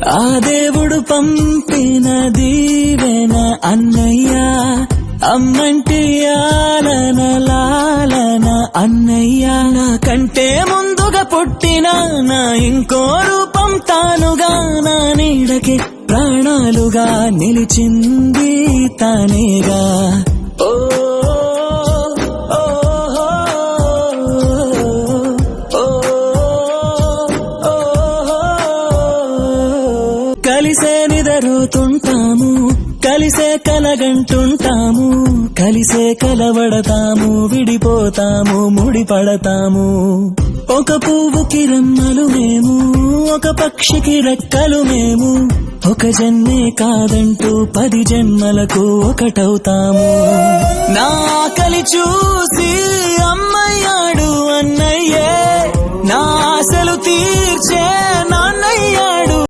ఆ దేవుడు పంపిన దీవెన అన్నయ్య, అమ్మంటి ఆలన లాలన అన్నయ్య. నాకంటే ముందుగా పుట్టిన నా ఇంకో రూపం తానుగా, నా నీడకి ప్రాణాలుగా నిలిచింది తానేగా. ఓ కలిసే నిదరుతుంటాము, కలిసే కలగంటుంటాము, కలిసే కలవడతాము, విడిపోతాము, ముడిపడతాము. ఒక పువ్వుకి రెమ్మలు మేము, ఒక పక్షికి రెక్కలు మేము, ఒక జన్మే కాదంటూ 10 జన్మలకు ఒకటవుతాము. నా కలి చూసి అమ్మయ్యాడు అన్నయ్యే, నా ఆశలు తీర్చే